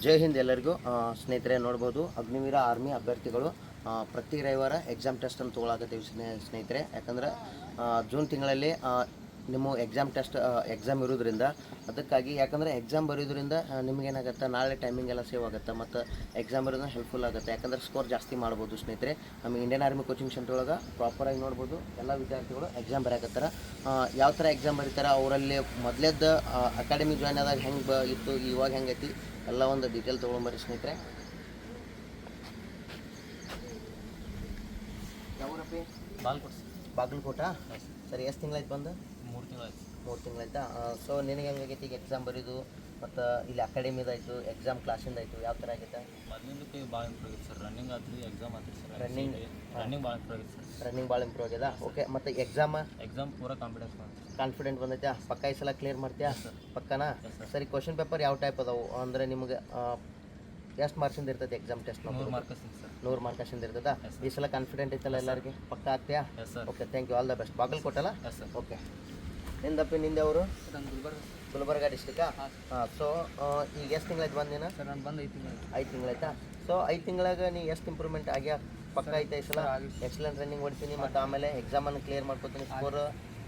ಜೈ ಹಿಂದ್ ಎಲ್ಲರಿಗೂ. ಸ್ನೇಹಿತರೆ ನೋಡ್ಬೋದು, ಅಗ್ನಿವೀರ ಆರ್ಮಿ ಅಭ್ಯರ್ಥಿಗಳು ಪ್ರತಿ ರವಿವಾರ ಎಕ್ಸಾಮ್ ಟೆಸ್ಟನ್ನು ತೊಗೊಳಕತ್ತೀವಿ ಸ್ನೇಹಿತರೆ. ಯಾಕಂದ್ರೆ ಜೂನ್ ತಿಂಗಳಲ್ಲಿ ನಿಮ್ಮ ಎಕ್ಸಾಮ್ ಇರೋದ್ರಿಂದ, ಅದಕ್ಕಾಗಿ ಯಾಕಂದರೆ ಎಕ್ಸಾಮ್ ಬರೆಯೋದ್ರಿಂದ ನಿಮಗೇನಾಗುತ್ತೆ, ನಾಳೆ ಟೈಮಿಂಗ್ ಎಲ್ಲ ಸೇವ್ ಆಗುತ್ತೆ ಮತ್ತು ಎಕ್ಸಾಮ್ ಬರೋದ್ರಿಂದ ಹೆಲ್ಪ್ಫುಲ್ ಆಗುತ್ತೆ. ಯಾಕಂದರೆ ಸ್ಕೋರ್ ಜಾಸ್ತಿ ಮಾಡ್ಬೋದು ಸ್ನೇಹಿತರೆ. ನಮ್ಮ ಇಂಡಿಯನ್ ಆರ್ಮಿ ಕೋಚಿಂಗ್ ಸೆಂಟರ್ ಒಳಗೆ ಪ್ರಾಪರಾಗಿ ನೋಡ್ಬೋದು, ಎಲ್ಲ ವಿದ್ಯಾರ್ಥಿಗಳು ಎಕ್ಸಾಮ್ ಬರೆಯಕತ್ತಾರೆ. ಯಾವ ಥರ ಎಕ್ಸಾಮ್ ಬರೀತಾರೆ, ಅವರಲ್ಲಿ ಮೊದಲೇದ್ದು ಅಕಾಡೆಮಿ ಜಾಯ್ನ್ ಆದಾಗ ಹೆಂಗೆ ಇತ್ತು, ಇವಾಗ ಹೆಂಗೈತಿ ಎಲ್ಲ ಒಂದು ಡೀಟೇಲ್ ತೊಗೊಂಬರ್ರಿ ಸ್ನೇಹಿತರೆ. ಯಾವ್ರಪ್ಪಿ? ಬಾಗಲಕೋಟ. ಸರಿ, ಎಷ್ಟು ತಿಂಗಳಾಯ್ತು ಬಂದು? 3 ತಿಂಗಳಾಯ್ತಾ? ಸೊ ನಿನಗೆ ಹೆಂಗಾಗೈತಿ ಈಗ ಎಕ್ಸಾಮ್ ಬರೀದು ಮತ್ತು ಇಲ್ಲಿ ಅಕಾಡೆಮಿದಾಯಿತು, ಎಕ್ಸಾಮ್ ಕ್ಲಾಸಿಂದಾಯಿತು, ಯಾವ ಥರ ಆಗೈತೆ? ಮೊದಲಿಂದಕ್ಕೆ ಭಾಳ ಇಂಪ್ರೂವ್ ಆಗಿದೆ ಸರ್. ರನ್ನಿಂಗ್ ಆದ್ರೂ ಎಕ್ಸಾಮ್ ಆದ್ರೂ ಸರ್. ರನ್ನಿಂಗ್ ಭಾಳ ಇಂಪ್ರೂವ್ ಆಗಿದೆ ಸರ್. ರನ್ನಿಂಗ್ ಭಾಳ ಇಂಪ್ರೂವ್ ಆಗ್ಯದ. ಓಕೆ, ಮತ್ತು ಎಕ್ಸಾಮ್ ಪೂರಾ ಕಾನ್ಫಿಡೆಂಟ್ ಬಂದೈತೆ? ಪಕ್ಕ ಈ ಸಲ ಕ್ಲಿಯರ್ ಮಾಡ್ತೀಯಾ? ಪಕ್ಕನಾ? ಸರಿ, ಕ್ವಶನ್ ಪೇಪರ್ ಯಾವ ಟೈಪ್ ಅದಾವು ಅಂದರೆ ನಿಮ್ಗೆ ಎಷ್ಟು ಮಾರ್ಕ್ಸಿಂದ ಇರ್ತದೆ ಎಕ್ಸಾಮ್ ಟೆಸ್ಟ್? 100 ಮಾರ್ಕ್ಸಿಂದ ಇರ್ತದ. ಈ ಸಲ ಕಾನ್ಫಿಡೆಂಟ್ ಐತಲ್ಲ ಎಲ್ಲರಿಗೆ? ಪಕ್ಕ ಆಗ್ತೀಯಾ? Okay, thank you, all the best. ಬಾಗಲಕೋಟಲ್ಲ? ಓಕೆ, ನಿಂದಪ್ಪಿ, ನಿಂದೆ ಅವರು? ಗುಲ್ಬರ್ಗ ಡಿಸ್ಟಿಕಾ? ಹಾಂ. ಸೊ ಈಗ ಎಷ್ಟು ತಿಂಗಳಾಯ್ತು ಬಂದು ನೀನು? ಸರ್ ನಾನು ಬಂದು 5 ತಿಂಗಳಾಯ್ತಾ? ಸೊ 5 ತಿಂಗಳಾಗ ನೀ ಎಷ್ಟು ಇಂಪ್ರೂವ್ಮೆಂಟ್ ಆಗ್ಯಾ? ಪಕ್ಕ ಐತೆ ಈ ಸಲ? ಎಕ್ಸಲೆಂಟ್ ರನ್ನಿಂಗ್ ಹೊಡ್ತೀನಿ ಮತ್ತು ಆಮೇಲೆ ಎಕ್ಸಾಮನ್ನು ಕ್ಲಿಯರ್ ಮಾಡ್ಕೊತೀನಿ, ಸ್ಕೋರ್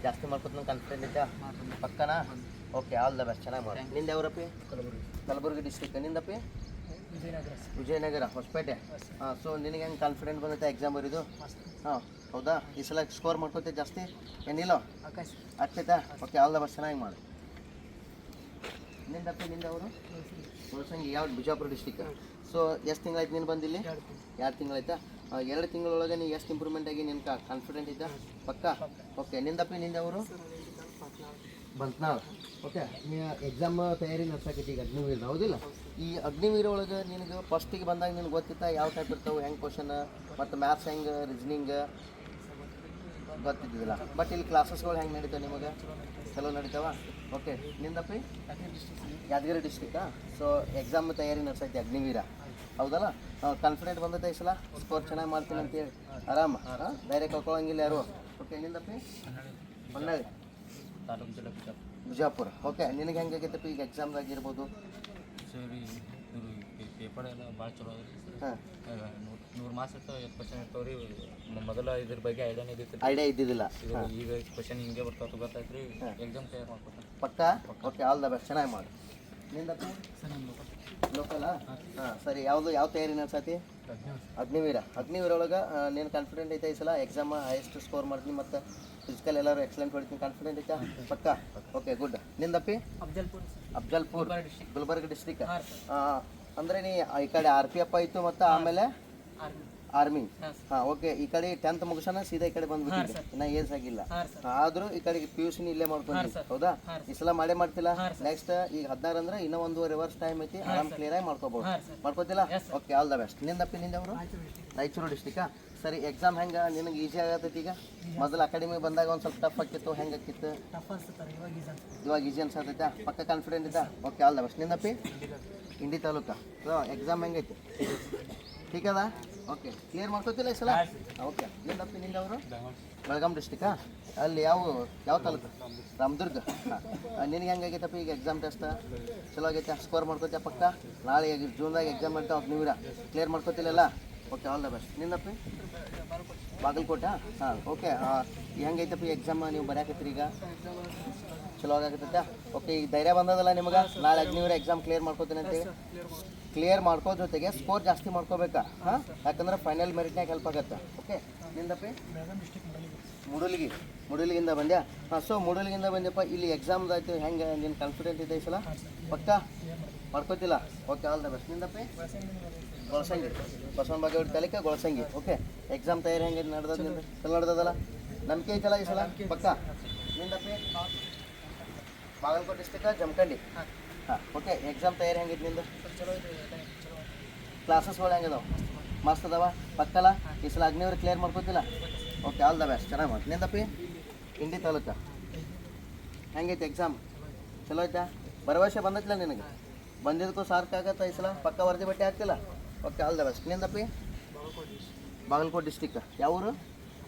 ಜಾಸ್ತಿ ಮಾಡ್ಕೊತೀನಿ, ಕಾನ್ಫಿಡೆಂಟ್ ಐತಾ? ಪಕ್ಕನಾ? ಓಕೆ, ಆಲ್ ದ ಬೆಸ್ಟ್, ಚೆನ್ನಾಗಿ ಮಾಡಿ. ನಿಂದೆ ಅವರಪ್ಪಿ? ಕಲಬುರಗಿ ಡಿಸ್ಟಿಕ್. ನಿಂದಪ್ಪಿ? ವಿಜಯನಗರ, ಹೊಸಪೇಟೆ. ಹಾಂ. ಸೊ ನಿನಗೆ ಹೆಂಗೆ ಕಾನ್ಫಿಡೆಂಟ್ ಬಂದೈತೆ ಎಕ್ಸಾಮ್ ಬರೀದು? ಹಾಂ, ಹೌದಾ? ಈ ಸಲ ಸ್ಕೋರ್ ಮಾಡ್ಕೋತೆ ಜಾಸ್ತಿ ಏನಿಲ್ಲ? ಆಗ್ತೈತಾ? ಓಕೆ, ಆಲ್ ದ ಬೆಸ್ಟ್, ಚೆನ್ನಾಗಿ ಮಾಡಿ. ನಿಂದಪ್ಪಿ, ನಿಂದ ಅವರು? ತುಳಸಂಗಿ. ಯಾವ್ದು? ಬಿಜಾಪುರ ಡಿಸ್ಟಿಕ್. ಸೊ ಎಷ್ಟು ತಿಂಗಳಾಯ್ತು ನೀನು ಬಂದಿಲ್ಲಿ? 2 ತಿಂಗಳಾಯ್ತಾ? 2 ತಿಂಗಳೊಳಗೆ ನೀನು ಎಷ್ಟು ಇಂಪ್ರೂವ್ಮೆಂಟ್ ಆಗಿ ನಿನ್ನ ಕಾನ್ಫಿಡೆಂಟ್ ಐತಾ? ಪಕ್ಕ? ಓಕೆ, ನಿಂದಪ್ಪಿ, ನಿಂದ ಅವರು? ಬಂತ್ನಾಳ್. ಓಕೆ, ನೀವು ಎಕ್ಸಾಮ್ ತಯಾರಿ ನಡೆಸಕೈತಿ ಈಗ ಅಗ್ನಿವೀರ, ಹೌದಿಲ್ಲ? ಈ ಅಗ್ನಿವೀರ ಒಳಗೆ ನಿನಗೆ ಫಸ್ಟಿಗೆ ಬಂದಾಗ ನಿನಗೆ ಗೊತ್ತಿತ್ತಾ ಯಾವ ಟೈಪ್ ಇರ್ತಾವೆ, ಹೆಂಗೆ ಕ್ವಶನ್ ಮತ್ತು ಮ್ಯಾಥ್ಸ್ ಹೆಂಗೆ, ರೀಸನಿಂಗ್ ಗೊತ್ತಿದ್ದಿಲ್ಲ? ಬಟ್ ಇಲ್ಲಿ ಕ್ಲಾಸಸ್ಗಳು ಹೆಂಗೆ ನಡೀತಾವೆ ನಿಮಗೆ? ಚಲೋ ನಡೀತಾವ? ಓಕೆ, ನಿಂದಪ್ಪಿ? ಯಾದಗಿರಿ ಡಿಸ್ಟಿಕ್ಕಾ? ಸೊ ಎಕ್ಸಾಮ್ ತಯಾರಿ ನಡೆಸೈತಿ ಅಗ್ನಿವೀರ, ಹೌದಲ್ಲ? ಕಾನ್ಫಿಡೆಂಟ್ ಬಂದೈತೆ ಈ ಸಲ? ಸ್ಕೋರ್ ಚೆನ್ನಾಗಿ ಮಾಡ್ತೀನಿ ಅಂತೇಳಿ ಆರಾಮ? ಬೇರೆ ಕಳ್ಕೊಳಂಗಿಲ್ಲ ಯಾರು? ಓಕೆ, ನಿಂದಪ್ಪಿ? ಹೊನ್ನಾಳಿ, ಬಿಜಾಪುರ. ಓಕೆ, ನಿನಗೆ ಹೆಂಗೆ ಆಗೈತಪ್ಪ ಈಗ ಎಕ್ಸಾಮ್ದಾಗ ಇರ್ಬೋದು? ಸರಿ, ಪೇಪರ್ ಎಲ್ಲ ಭಾಳ ಚಲೋ ಆಗಿದೆ ಹಾಂ. 100 ಮಾರ್ಕ್ಸ್ ಇರ್ತಾವೆ, 20% ಇರ್ತಾವೆ ರೀ. ಮೊದಲ ಇದ್ರ ಬಗ್ಗೆ ಐಡಿಯಾ ಇದ್ದಿದ್ದಿಲ್ಲ. ಈಗ ಕ್ವಶನ್ ಹಿಂಗೆ ಬರ್ತಾವೆ ಗೊತ್ತಾಯ್ತು ರೀ. ಎಕ್ಸಾಮ್ ಕ್ಲಿಯರ್ ಮಾಡ್ಕೊತಾರೆ ಪಕ್ಕ? ಓಕೆ, ಆಲ್ ದ ಬೆಸ್ಟ್, ಚೆನ್ನಾಗಿ ಮಾಡಿ. ನಿಂದಪ್ಪ? ಲೋಕಲಾ? ಹಾಂ. ಸರಿ, ಯಾವ ತಯಾರಿ ನಡೆಸತಿ? ಅಗ್ನಿವೀರ ಒಳಗೆ ನೀನು ಕಾನ್ಫಿಡೆಂಟ್ ಐತೆ ಈ ಸಲ ಎಕ್ಸಾಮ್ ಹೈಯೆಸ್ಟ್ ಸ್ಕೋರ್ ಮಾಡ್ತೀನಿ ಮತ್ತು ಫಿಸಿಕಲ್ ಎಲ್ಲರೂ ಎಕ್ಸಲೆಂಟ್ ಹೊಡಿತೀನಿ, ಕಾನ್ಫಿಡೆಂಟ್ ಐತಾ? ಪಕ್ಕ? Okay, good. ನಿಂದಪ್ಪಿ? ಅಫ್ಜಲ್ಪುರ್, ಗುಲ್ಬರ್ಗ ಡಿಸ್ಟಿಕ್. ಅಂದರೆ ನೀ ಈ ಕಡೆ RPF ಆಯಿತು ಮತ್ತು ಆಮೇಲೆ ಆರ್ಮಿ. ಹಾಂ. ಓಕೆ, ಈ ಕಡೆ 10th ಮುಗಿಸೋಣ ಸೀದಾ ಈ ಕಡೆ ಬಂದ್ಬಿಟ್ಟಿದ್ದೆ, ಇನ್ನೂ ಏಜ್ ಆಗಿಲ್ಲ. ಆದರೂ ಈ ಕಡೆಗೆ PUC ಇಲ್ಲೇ ಮಾಡ್ಕೊಂಡಿದ್ದೆ, ಹೌದಾ? ಈ ಸಲ ಮಾಡ್ತಿಲ್ಲ? ನೆಕ್ಸ್ಟ್ ಈಗ 16 ಅಂದ್ರೆ ಇನ್ನೂ 1.5 ವರ್ಷ ಟೈಮ್ ಐತಿ, ಆರಾಮ್ ಕ್ಲಿಯರ್ ಆಗಿ ಮಾಡ್ಕೋತಿಲ್ಲ? Okay, all the best. ನಿಂದಪ್ಪಿ, ನಿಂದವರು? ರಾಯಚೂರು ಡಿಸ್ಟಿಕಾ? ಸರಿ, ಎಕ್ಸಾಮ್ ಹೆಂಗೆ ನಿನಗೆ ಈಸಿ ಆಗತ್ತೈತಿ ಈಗ? ಮೊದಲು ಅಕಾಡೆಮಿಗೆ ಬಂದಾಗ ಒಂದು ಸ್ವಲ್ಪ ಟಫ್ ಆಗಿತ್ತು, ಹೆಂಗೆ ಆಗಿತ್ತು? ಇವಾಗ ಈಸಿ ಅನ್ಸತ್ತೈತಾ? ಪಕ್ಕ ಕಾನ್ಫಿಡೆಂಟ್ ಐತಾ? Okay, all the best. ನಿಂದಪ್ಪಿ? ಇಂಡಿ ತಾಲೂಕಾ? ಸೊ ಎಕ್ಸಾಮ್ ಹೆಂಗೈತಿ? ठीक है ओके क्लियर ಮಾಡ್ಕೊತಿಲ್ಲ ಈ ಸಲ ಓಕೆ ನಿಂದಪ್ಪಿ ನಿಂದವರು ಬೆಳಗಾಂ ಡಿಸ್ಟ್ರಿಕ್ಟ್ ಅಲ್ಲಿ ಯಾವ ತಾಲೂಕು ರಾಮದುರ್ಗ ನಿನಗೆ ಹೆಂಗಾಗೈತಪ್ಪ ಈಗ ಎಕ್ಸಾಮ್ ಟೆಸ್ಟ್ ಚಲೋ ಆಗೈತೆ ಸ್ಕೋರ್ ಮಾಡ್ಕೊತೀಯ ಪಕ್ಕ ನಾಳೆ ಜೂನ್ದಾಗ ಎಕ್ಸಾಮ್ ಮಾಡ್ತಾ ಅಗ್ನಿವೀರ ಕ್ಲಿಯರ್ ಮಾಡ್ಕೊತಿಲ್ಲ ಓಕೆ ಆಲ್ ದ ಬೆಸ್ಟ್ ನಿಂದಪ್ಪಿ ಬಾಗಲಕೋಟೆ ಹಾಂ ಓಕೆ ಹೆಂಗೈತಪ್ಪ ಎಕ್ಸಾಮ್ ನೀವು ಬರೆಯಕತ್ತೀರಿ ಈಗ ಚಲೋ ಆಗತ್ತೈತೆ ಓಕೆ ಈಗ ಧೈರ್ಯ ಬಂದದಲ್ಲ ನಿಮಗೆ ನಾಳೆ ಅಗ್ನಿವೀರ ಎಕ್ಸಾಮ್ ಕ್ಲಿಯರ್ ಮಾಡ್ಕೊತೀನಿ ಅಂತೇಳಿ ಕ್ಲಿಯರ್ ಮಾಡ್ಕೋ ಜೊತೆಗೆ ಸ್ಕೋರ್ ಜಾಸ್ತಿ ಮಾಡ್ಕೋಬೇಕಾ ಹಾಂ ಯಾಕಂದ್ರೆ ಫೈನಲ್ ಮೆರಿಟ್ನಾಗ ಹೆಲ್ಪ್ ಆಗುತ್ತೆ ಓಕೆ ನಿಂದಪ್ಪಿ ಮುಡಲಿಗಿಂದ ಬಂದ್ಯಾ ಹಾಂ ಸೊ ಮುಡಲಿಗಿಂದ ಬಂದ್ಯಪ್ಪ ಇಲ್ಲಿ ಎಕ್ಸಾಮ್ದಾಯ್ತು ಹೆಂಗೆ ನಿನ್ನ ಕಾನ್ಫಿಡೆಂಟ್ ಇದೆ ಈ ಸಲ ಪಕ್ಕ ಮಾಡ್ಕೋತಿಲ್ಲ ಓಕೆ ಆಲ್ ದ ಬೆಸ್ಟ್ ನಿಂದಪ್ಪಿ ಗೊಳಸಂಗಿ ಬಸವನ ಬಾಗೇವಾಡಿ ತಾಲೂಕು ಗೊಳಸಂಗಿ ಓಕೆ ಎಕ್ಸಾಮ್ ತಯಾರಿ ಹೆಂಗೆ ನಡೆದ ನಿಂದು ಚಲೋ ನಡೆದಲ್ಲ ನಂಬಿಕೆ ಐತಲ್ಲ ಈ ಸಲ ಪಕ್ಕ ನಿಂದಪ್ಪಿ ಬಾಗಲಕೋಟೆ ಡಿಸ್ಟ್ರಿಕ್ಟ್ ಜಮಖಂಡಿ ಹಾಂ ಓಕೆ ಎಕ್ಸಾಮ್ ತಯಾರಿ ಹೆಂಗಿತ್ತು ನಿಂದು ಕ್ಲಾಸಸ್ಗಳು ಹೆಂಗಿದಾವೆ ಮಸ್ತ್ ಅದಾವ ಪಕ್ಕಲ್ಲ ಈ ಸಲ ಅಗ್ನಿವೀರ ಕ್ಲಿಯರ್ ಮಾಡ್ಕೋತಿಲ್ಲ ಓಕೆ ಆಲ್ ದ ಬೆಸ್ಟ್ ಚೆನ್ನಾಗಿ ಮಾಡಿ ನಿಂದಪ್ಪಿ ಇಂಡಿ ತಾಲೂಕು ಹೆಂಗೈತೆ ಎಕ್ಸಾಮ್ ಚಲೋ ಐತಾ ಭರವಸೆ ಬಂದೈತಿಲ್ಲ ನಿನಗೆ ಬಂದಿದ್ದಕ್ಕೂ ಸಾರ್ಕಾಗತ್ತಾ ಈ ಸಲ ಪಕ್ಕ ವರದಿ ಬಟ್ಟೆ ಆಗ್ತಿಲ್ಲ ಓಕೆ ಆಲ್ ದ ಬೆಸ್ಟ್ ನಿಂದಪ್ಪಿ ಬಾಗಲಕೋಟೆ ಡಿಸ್ಟಿಕ್ ಯಾವೂರು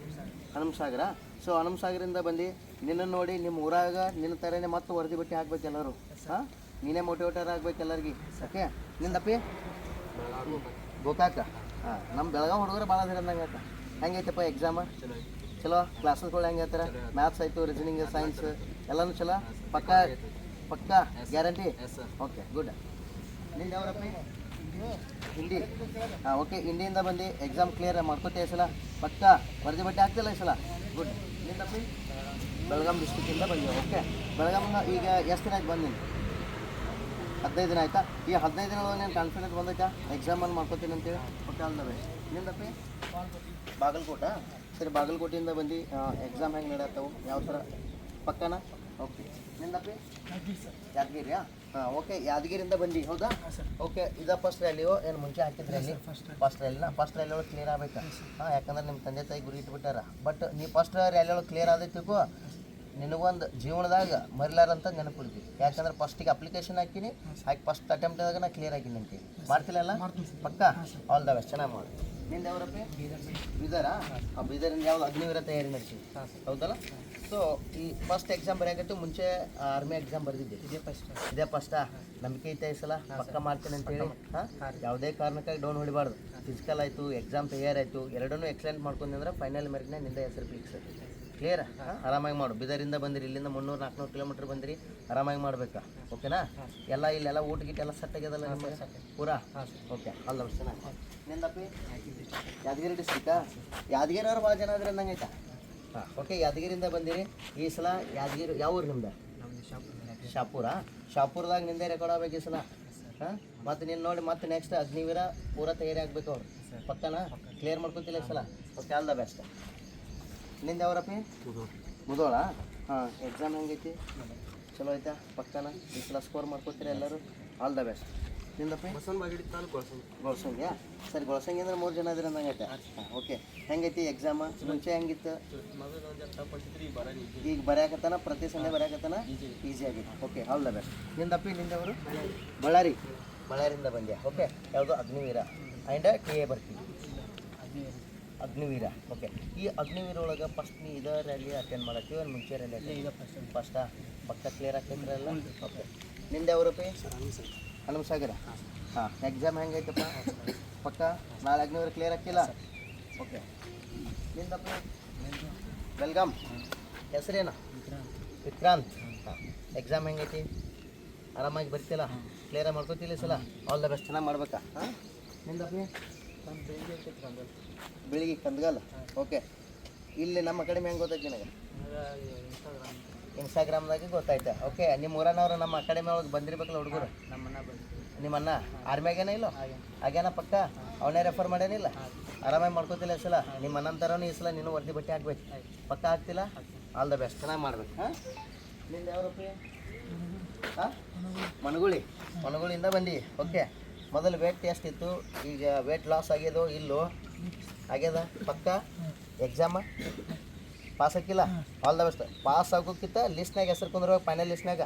ಹನುಮಸಾಗರ ಸೊ ಹನುಮಸಾಗರಿಂದ ಬಂದು ನಿನ್ನನ್ನು ನೋಡಿ ನಿಮ್ಮ ಊರಾಗ ನಿನ್ನ ಥರನೇ ಮತ್ತೆ ವರದಿ ಬಟ್ಟೆ ಹಾಕ್ಬೇಕು ಎಲ್ಲರೂ ಹಾಂ ನೀನೇ ಮೋಟಿವೇಟರ್ ಆಗ್ಬೇಕು ಎಲ್ಲರಿಗೆ. ಓಕೆ ನಿಂದಪ್ಪಿ ಗೋಕಾಕ. ಹಾಂ ನಮ್ಮ ಬೆಳಗಾವಿ ಹುಡುಗರು ಭಾಳ ಅದಿರ ಅಂದಂಗೆ ಆತ. ಹೆಂಗೈತಪ್ಪ ಎಕ್ಸಾಮ? ಚಲೋ. ಕ್ಲಾಸಸ್ಗಳು ಹೆಂಗೆ ಹೇಳ್ತಾರೆ? ಮ್ಯಾಥ್ಸ್ ಆಯಿತು, ರೀಸನಿಂಗ್, ಸೈನ್ಸ್ ಎಲ್ಲನೂ ಚಲೋ. ಪಕ್ಕಾ ಪಕ್ಕಾ ಗ್ಯಾರಂಟಿ? Okay good. ನಿಂದು ಯಾವ್ರಪ್ಪಿ? ಹಿಂದಿ. ಹಾಂ ಓಕೆ, ಹಿಂದಿಯಿಂದ ಬಂದು ಎಕ್ಸಾಮ್ ಕ್ಲಿಯರ್ ಮಾಡ್ಕೋತೀಯ ಈ ಸಲ? ಪಕ್ಕಾ ವರದಿ ಬಟ್ಟೆ ಆಗ್ತಿಲ್ಲ ಈ ಸಲ? ಗುಡ್. ನಿಂದಪ್ಪಿ? ಬೆಳಗಾಂ ಡಿಸ್ಟಿಕ್ಕಿಂದ ಬಂದೀವಿ. ಓಕೆ, ಬೆಳಗಾಂನ ಈಗ ಎಷ್ಟು ದಿನ ಆಯ್ತು ಬಂದು? 15 ದಿನ ಆಯ್ತಾ? ಈ 15 ದಿನ ಒಳಗೆ ನೀನು ಕಾನ್ಫಿಡೆನ್ಸ್ ಬಂದೈತಾ ಎಕ್ಸಾಮನ್ನು ಮಾಡ್ಕೋತೀನಿ ಅಂತೇಳಿ? ಓಕೆ ಅಲ್ಲವೇ. ನಿಂದಪ್ಪಿ? ಬಾಗಲಕೋಟ. ಸರಿ, ಬಾಗಲಕೋಟೆಯಿಂದ ಬಂದು ಎಕ್ಸಾಮ್ ಹೆಂಗೆ ನಡೆಯತ್ತವು? ಯಾವ ಥರ? ಪಕ್ಕನಾ? ಓಕೆ. ನಿಂದಪ್ಪಿ? ಯಾದಗಿರಿಯಾ? ಹಾಂ ಓಕೆ, ಯಾದಗಿರಿಯಿಂದ ಬಂದು ಹೌದಾ? ಓಕೆ, ಇದು ಫಸ್ಟ್ ರ್ಯಾಲಿಯೋ ಏನು ಮುಂಚೆ ಹಾಕಿದ್ರಿ ಅಲ್ಲಿ? ಫಸ್ಟ್ ರ್ಯಾಲಿನ? ಫಸ್ಟ್ ರ್ಯಾಲಿ ಒಳಗೆ ಕ್ಲಿಯರ್ ಆಗಬೇಕಾ? ಹಾಂ, ಯಾಕಂದ್ರೆ ನಿಮ್ಮ ತಂದೆ ತಾಯಿ ಗುರಿ ಇಟ್ಬಿಟ್ಟಾರ. ಬಟ್ ನೀವು ಫಸ್ಟ್ ರ್ಯಾಲಿ ಒಳಗೆ ಕ್ಲಿಯರ್ ಆದೈತಿಗೂ ನಿನಗೊಂದು ಜೀವನದಾಗ ಮರಿಲಾರಂತ ನೆನಪಿಡ್ತೀವಿ. ಯಾಕಂದ್ರೆ ಫಸ್ಟಿಗೆ ಅಪ್ಲಿಕೇಶನ್ ಹಾಕಿನಿ, ಹಾಕಿ ಫಸ್ಟ್ ಅಟೆಂಪ್ಟ್ದಾಗ ನಾ ಕ್ಲಿಯರ್ ಹಾಕಿನಿ ಅಂತೀವಿ. ಮಾಡ್ತಿಲ್ಲ ಪಕ್ಕಾ? ಆಲ್ ದ ಬೆಸ್ಟ್, ಚೆನ್ನಾಗಿ ಮಾಡಿ. ನಿಂದು ಯಾವ್ರಪ್ಪಿ? ಬೀದರಾ? ಆ ಬೀದರಿಂದ ಯಾವ್ದು ಅಗ್ನಿವೀರ ತಯಾರಿ ನಡೆಸಿ ಹೌದಲ್ಲ? ಸೊ ಈ ಫಸ್ಟ್ ಎಕ್ಸಾಮ್ ಬರೆಯಾಕತ್ತು ಮುಂಚೆ ಆರ್ಮಿ ಎಕ್ಸಾಮ್ ಬರೆದಿದ್ದೆ. ಇದೇ ಫಸ್ಟಾ? ನಂಬಿಕೆ ಐತೆ ಈ ಸಲ ಪಕ್ಕ ಮಾಡ್ತೀನಿ ಅಂತೇಳಿ? ಹಾಂ, ಯಾವುದೇ ಕಾರಣಕ್ಕಾಗಿ ಡೌನ್ ಹೊಡಿಬಾರ್ದು. ಫಿಸಿಕಲ್ ಆಯಿತು, ಎಕ್ಸಾಮ್ ತಯಾರಾಯಿತು, ಎರಡನ್ನೂ ಎಕ್ಸಲೆಂಟ್ ಮಾಡ್ಕೊಂಡ್ರೆ ಫೈನಲ್ ಮೆರಿಟ್ನ ನಿಂದ ಹೆಸರು ಫಿಕ್ಸ್. ಕ್ಲಿಯರ್? ಹಾಂ, ಆರಾಮಾಗಿ ಮಾಡು. ಬೀದರಿಂದ ಬಂದಿರಿ, ಇಲ್ಲಿಂದ 300-400 ಕಿಲೋಮೀಟ್ರ್ ಬಂದಿರಿ, ಆರಾಮಾಗಿ ಮಾಡ್ಬೇಕಾ? ಓಕೆನಾ? ಎಲ್ಲ ಇಲ್ಲೆಲ್ಲ ಊಟ ಗೀಟ ಎಲ್ಲ ಸೆಟ್ ಆಗ್ಯದಲ್ಲ ನಿಮಗೆ ಪೂರಾ? ಓಕೆ, ಅಲ್ಲ ಚೆನ್ನಾಗಿ. ನಿಂದಪ್ಪಿ? ಯಾದಗಿರಿ ಡಿಸ್ಟ್ರಿಕ್ಟಾ? ಯಾದಗಿರಿಯವ್ರು ಭಾಳ ಜನ ಆದ್ರೆ ಅಂದಂಗೆ ಹಾಂ ಓಕೆ, ಯಾದಗಿರಿಯಿಂದ ಬಂದಿರಿ ಈ ಸಲ. ಯಾದಗಿರಿ ಯಾವ ಊರು ನಿಮ್ದು? ಶಾಪುರ. ಶಾಪುರದಾಗ ನಿಂದೇ ರೆಕಾರ್ಡ್ ಆಗ್ಬೇಕು ಈ ಸಲ. ಹಾಂ, ಮತ್ತು ನೀನು ನೋಡಿ ಮತ್ತೆ ನೆಕ್ಸ್ಟ್ ಅಗ್ನಿವೀರ ಪೂರಾ ತಯಾರಿ ಆಗ್ಬೇಕು ಅವ್ರು. ಪಕ್ಕನಾ? ಕ್ಲಿಯರ್ ಮಾಡ್ಕೊತಿಲ್ಲ ಈ ಸಲ? Okay, all the best. ನಿಂದು ಯಾವ್ರಪ್ಪಿ? ಮುದೋಳ. ಹಾಂ, ಎಕ್ಸಾಮ್ ಹೆಂಗೈತಿ? ಚಲೋ ಐತಾ? ಪಕ್ಕನಾ? ಈ ಸಲ ಸ್ಕೋರ್ ಮಾಡ್ಕೊತೀರ ಎಲ್ಲರೂ? All the best. ನಿಂದಪ್ಪಿ? ಗೊಳಸಂಗ್ಯಾ? ಸರಿ, ಗೊಳಸಂಗಿ ಅಂದ್ರೆ 3 ಜನ ಇದ್ರೆ ಅಂದಂಗೆ ಐತೆ. ಹಾಂ ಓಕೆ, ಹೆಂಗೈತಿ ಎಕ್ಸಾಮ? ಮುಂಚೆ ಹೆಂಗಿತ್ತು? ಈಗ ಬರೆಯಾಕತ್ತಾನ? ಪ್ರತಿ ಸಂಡೆ ಬರೆಯಾಕತ್ತಾನ? ಈಸಿ ಆಗೈತಿ. Okay, all the best. ನಿಂದಪ್ಪಿ? ನಿಂದವರು? ಬಳ್ಳಾರಿ. ಬಳ್ಳಾರಿಯಿಂದ ಬಂದ್ಯಾ? ಓಕೆ, ಯಾವುದು? ಅಗ್ನಿವೀರ ಆ್ಯಂಡ್ ಟಿ ಎ ಬರ್ತೀವಿ. ಅಗ್ನಿವೀರ. ಓಕೆ, ಈ ಅಗ್ನಿವೀರ ಒಳಗೆ ಫಸ್ಟ್ ನೀ ಇದೇ ರ್ಯಾಲಿ ಅಟೆಂಡ್ ಮಾಡತ್ತೀವಿ ಏನು ಮುಂಚೆ ರ್ಯಾಲಿ? ಫಸ್ಟಾ? ಪಕ್ಕ ಕ್ಲಿಯರ್ ಆಗ್ತಿದ್ರಲ್ಲ? ಓಕೆ. ನಿಂದು ಯಾವ್ರಪ್ಪಿ? ಹನುಮಸಾಗರ. ಹಾಂ, ಎಕ್ಸಾಮ್ ಹೆಂಗೈತಪ್ಪ? ಪಕ್ಕ ನಾಳೆ ಅಗ್ನಿವೀರ ಕ್ಲಿಯರ್ ಆಗ್ತಿಲ್ಲ? ಓಕೆ. ನಿಂದಪ್ಪ? ಬೆಲ್ಗಾಮ್. ಹೆಸರೇನು? ವಿಕ್ರಾಂತ್. ಹಾಂ, ಎಕ್ಸಾಮ್ ಹೆಂಗೈತಿ? ಆರಾಮಾಗಿ ಬರ್ತಿಲ್ಲ? ಕ್ಲಿಯರಾಗಿ ಮಾಡ್ಕೊತಿಲ್ಲ ಸಲ? ಆಲ್ ದ ಬೆಸ್ಟ್, ಚೆನ್ನಾಗಿ ಮಾಡ್ಬೇಕಾ? ಹಾಂ. ನಿಂದಪ್ಪಿ? ಬೆಳಿಗ್ಗೆ ಕಂದಗಲ್. ಓಕೆ, ಇಲ್ಲಿ ನಮ್ಮ ಅಕಾಡೆಮಿ ಹೆಂಗೆ ಗೊತ್ತೈತಿ ನಿನಗೆ? ಇನ್ಸ್ಟಾಗ್ರಾಮ್ದಾಗೆ ಗೊತ್ತಾಯ್ತಾ? ಓಕೆ, ನಿಮ್ಮ ಊರನವ್ರು ನಮ್ಮ ಅಕಾಡೆಮಿ ಒಳಗೆ ಬಂದಿರ್ಬೇಕಲ್ಲ ಹುಡುಗರು? ನಿಮ್ಮನ್ನ ಆರ್ಮಿಯಾಗೇನ ಇಲ್ಲೋ? ಆಗ್ಯಾನ ಪಕ್ಕ? ಅವನೇ ರೆಫರ್ ಮಾಡ್ಯಾನಿಲ್ಲ? ಆರಾಮಾಗಿ ಮಾಡ್ಕೊತಿಲ್ಲ ಈ ಸಲ? ನಿಮ್ಮ ಅಣ್ಣಂತರನೂ ಈ ಸಲ ನೀನು ವರ್ದಿ ಬಟ್ಟೆ ಹಾಕ್ಬೇಕು. ಪಕ್ಕ ಆಗ್ತಿಲ್ಲ? ಆಲ್ ದ ಬೆಸ್ಟ್, ಚೆನ್ನಾಗಿ ಮಾಡ್ಬೇಕು. ಹಾಂ, ನಿಂದು ಯಾವ್ರಪ್ಪಿ? ಹಾಂ, ಮನಗುಳಿ. ಮನಗುಳಿಯಿಂದ ಬಂದು. ಓಕೆ, ಮೊದಲು ವೇಟ್ ಟೆಸ್ಟ್ ಇತ್ತು, ಈಗ ವೇಟ್ ಲಾಸ್ ಆಗ್ಯದೋ ಇಲ್ಲೋ? ಆಗ್ಯದ ಪಕ್ಕ? ಎಕ್ಸಾಮ ಪಾಸ್ ಹಾಕಿಲ್ಲ? All the best. ಪಾಸ್ ಆಗೋಕ್ಕಿಂತ ಲಿಸ್ಟ್ನಾಗ ಹೆಸರು ಕುಂದ್ರಬೇಕು, ಫೈನಲ್ ಲಿಸ್ಟ್ನಾಗ.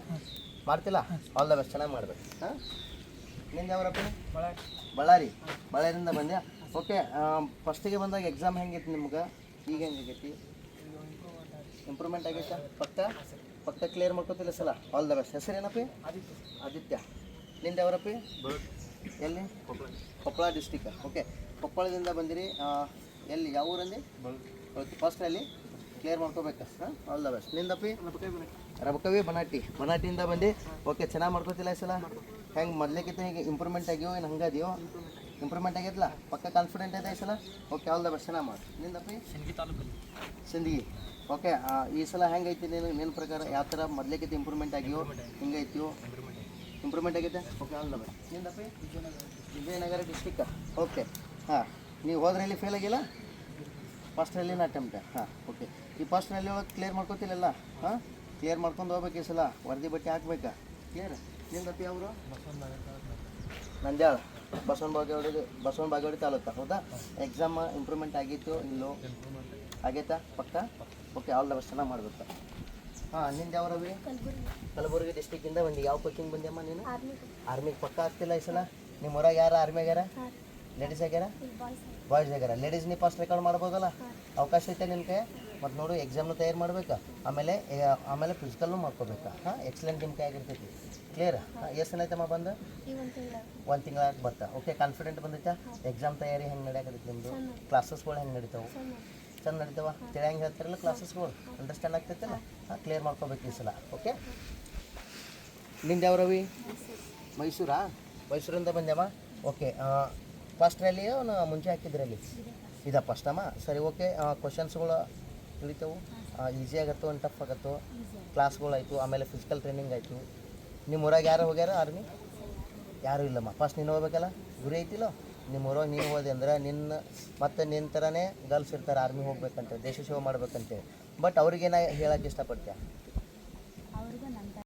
ಮಾಡ್ತಿಲ್ಲ? ಆಲ್ ದ ಬೆಸ್ಟ್, ಚೆನ್ನಾಗಿ ಮಾಡ್ಬೇಕು. ಹಾಂ, ನಿಂದು ಯಾವ್ರಪ್ಪ? ಬಳ್ಳಾರಿ. ಬಳ್ಳಾರಿಯಿಂದ ಬಂದ್ಯಾ? ಓಕೆ, ಫಸ್ಟಿಗೆ ಬಂದಾಗ ಎಕ್ಸಾಮ್ ಹೆಂಗಿತ್ತು ನಿಮ್ಗೆ? ಈಗ ಹೆಂಗಾಗೈತಿ? ಇಂಪ್ರೂವ್ಮೆಂಟ್ ಆಗೈತಾ? ಪಕ್ಕ? ಪಕ್ಕ ಕ್ಲಿಯರ್ ಮಾಡ್ಕೊತಿಲ್ಲ ಸಲ? All the best. ಹೆಸರೇನಪ್ಪಿ? ಆದಿತ್ಯ. ನಿಂದು ಯಾವ್ರಪ್ಪಿ? ಎಲ್ಲಿ? ಕೊಪ್ಪಳ ಡಿಸ್ಟಿಕ್. ಓಕೆ, ಕೊಪ್ಪಳದಿಂದ ಬಂದಿರಿ. ಎಲ್ಲಿ ಯಾವ ಊರಲ್ಲಿ? ಫಸ್ಟ್ ಅಲ್ಲಿ ಕ್ಲಿಯರ್ ಮಾಡ್ಕೋಬೇಕಾ? ಹಾಂ, ಆಲ್ ದ ಬೆಸ್ಟ್. ನಿಂದಪ್ಪಿ? ರಬಕವಿ ಬನಾಟಿ. ಬನಾಟಿಯಿಂದ ಬಂದು. ಓಕೆ, ಚೆನ್ನಾಗಿ ಮಾಡ್ಕೊತಿಲ್ಲ ಈ ಸಲ? ಹೆಂಗೆ ಮೊದಲೇಕಿತ್ತು ಹೀಗೆ ಇಂಪ್ರೂವ್ಮೆಂಟ್ ಆಗ್ಯೋ ಏನು ಹಂಗೆ ಅದೆಯೋ? ಇಂಪ್ರೂವ್ಮೆಂಟ್ ಆಗೈತಲ್ಲ? ಪಕ್ಕ ಕಾನ್ಫಿಡೆಂಟ್ ಇದೆ ಈ ಸಲ? ಓಕೆ, ಆಲ್ ದ ಬೆಸ್ಟ್, ಚೆನ್ನಾಗಿ ಮಾಡಿ. ನಿಂದಪ್ಪಿ? ಸಿಂದಗಿ. ಓಕೆ, ಈ ಸಲ ಹೆಂಗೈತಿ ನಿನ್ನ ಪ್ರಕಾರ? ಯಾವ ಥರ ಮೊದಲೇಕಿತ್ತು ಇಂಪ್ರೂವ್ಮೆಂಟ್ ಆಗ್ಯೋ ಹಿಂಗೈತಿಯೋ? ಇಂಪ್ರೂವ್ಮೆಂಟ್ ಆಗೈತೆ? Okay, all the best. ನಿಂದಪ್ಪಿ? ವಿಜಯನಗರ ಡಿಸ್ಟಿಕ್. ಓಕೆ, ಹಾಂ, ನೀವು ಹೋದ್ರೆ ಇಲ್ಲಿ ಫೇಲ್ ಆಗಿಲ್ಲ? ಫಸ್ಟ್ ರೈಲಿನ ಅಟೆಂಪ್ಟ್. ಹಾಂ ಓಕೆ, ಈ ಫಸ್ಟ್ ರೈಲಿ ಒಳಗೆ ಕ್ಲಿಯರ್ ಮಾಡ್ಕೊತಿಲ್ಲ? ಹಾಂ, ಕ್ಲಿಯರ್ ಮಾಡ್ಕೊಂಡು ಹೋಗ್ಬೇಕು ಈ ಸಲ? ವರದಿ ಬಟ್ಟೆ ಹಾಕ್ಬೇಕಾ? ಕ್ಲಿಯರ್. ನಿಂದಪ್ಪಿ ಅವರು? ನಂದ್ಯಾಳ. ಬಸವನ ಬಾಗೇವಾಡಿ ತಾಲೂಕು. ಹೌದಾ? ಎಕ್ಸಾಮ್ ಇಂಪ್ರೂವ್ಮೆಂಟ್ ಆಗಿತ್ತು ಇಲ್ಲೋ? ಆಗೈತಾ? ಪಕ್ಕ? ಓಕೆ, ಆಲ್ ದ ಬೆಸ್ಟ್, ಚೆನ್ನಾಗಿ ಮಾಡ್ಬೇಕು. ಹಾಂ, ನಿಂದು ಯಾವ ರವಿ? ಕಲಬುರಗಿ ಡಿಸ್ಟಿಕ್ಕಿಂದ ಬಂದು. ಯಾವ ಕೋಚಿಂಗ್ ಬಂದ್ಯಮ್ಮ ನೀನು? ಆರ್ಮಿಗೆ. ಪಕ್ಕ ಆಗ್ತಿಲ್ಲ ಈ ಸಲ? ನಿಮ್ಮ ಊರಾಗ ಯಾರು ಆರ್ಮಿ ಆಗ್ಯಾರ? ಲೇಡೀಸ್ ಆಗ್ಯಾರ? ಬಾಯ್ಸ್ ಆಗ್ಯಾರ? ಲೇಡೀಸ್ ನೀ ಫಸ್ಟ್ ರೆಕಾರ್ಡ್ ಮಾಡ್ಬೋದಲ್ಲ? ಅವಕಾಶ ಐತೆ ನಿನ್ನ ಕೈ? ಮತ್ತು ನೋಡು ಎಕ್ಸಾಮ್ನು ತಯಾರು ಮಾಡ್ಬೇಕಾ, ಆಮೇಲೆ ಫಿಸಿಕಲ್ನು ಮಾಡ್ಕೋಬೇಕಾ. ಹಾಂ, ಎಕ್ಸಲೆಂಟ್ ನಿಮ್ಮ ಕೈ ಆಗಿರ್ತೈತಿ. ಕ್ಲಿಯರ್? ಎಷ್ಟು ದಿನ ಆಯ್ತಮ್ಮ ಬಂದು? ಒಂದು ತಿಂಗಳಾಗ ಬರ್ತಾ. Okay, confident ಬಂದೈತಾ? ಎಕ್ಸಾಮ್ ತಯಾರಿ ಹೆಂಗೆ ನಡೆಯಕತ್ತೈತಿ ನಿಮ್ಮದು? ಕ್ಲಾಸಸ್ಗಳು ಹೆಂಗೆ ನಡೀತಾವೆ? ಚೆಂದ ನಡೀತಾವ? ತಿಳಿಯಂಗೆ ಹೇಳ್ತಾರಲ್ಲ ಕ್ಲಾಸಸ್ಗಳು, ಅಂಡರ್ಸ್ಟ್ಯಾಂಡ್ ಆಗ್ತೈತಲ್ಲ? ಹಾಂ, ಕ್ಲಿಯರ್ ಮಾಡ್ಕೋಬೇಕು ಈ ಸಲ. ಓಕೆ, ನಿಂದು ಯಾವ ರವಿ? ಮೈಸೂರಾ? ಮೈಸೂರಿಂದ ಬಂದ್ಯಮ್ಮ. ಓಕೆ, ಫಸ್ಟ್ ರ್ಯಾಲಿ ಅವನು ಮುಂಚೆ ಹಾಕಿದ್ರಲ್ಲಿ ಇದಾ ಫಸ್ಟಮ್ಮ? ಸರಿ, ಓಕೆ. ಕ್ವಶನ್ಸ್ಗಳು ತಿಳಿತಾವು, ಈಸಿ ಆಗತ್ತೋ ಒಂದು ಟಫ್ ಆಗತ್ತೋ? ಕ್ಲಾಸ್ಗಳಾಯಿತು, ಆಮೇಲೆ ಫಿಸಿಕಲ್ ಟ್ರೈನಿಂಗ್ ಆಯಿತು. ನಿಮ್ಮ ಊರಾಗ ಯಾರು ಹೋಗ್ಯಾರ ಆರ್ಮಿ? ಯಾರೂ ಇಲ್ಲಮ್ಮ. ಫಸ್ಟ್ ನೀನು ಹೋಗ್ಬೇಕಲ್ಲ, ಗುರಿ ಐತಿಲ್ಲ. ನಿಮ್ಮ ಊರಾಗ ನೀನು ಹೋದೆ ಅಂದ್ರೆ ನಿನ್ನ ಥರನೇ ಗರ್ಲ್ಸ್ ಇರ್ತಾರೆ ಆರ್ಮಿ ಹೋಗ್ಬೇಕಂತ, ದೇಶ ಸೇವೆ ಮಾಡ್ಬೇಕಂತೆ. ಬಟ್ ಅವ್ರಿಗೇನ ಹೇಳೋಕ್ಕೆ ಇಷ್ಟಪಡ್ತೀಯ?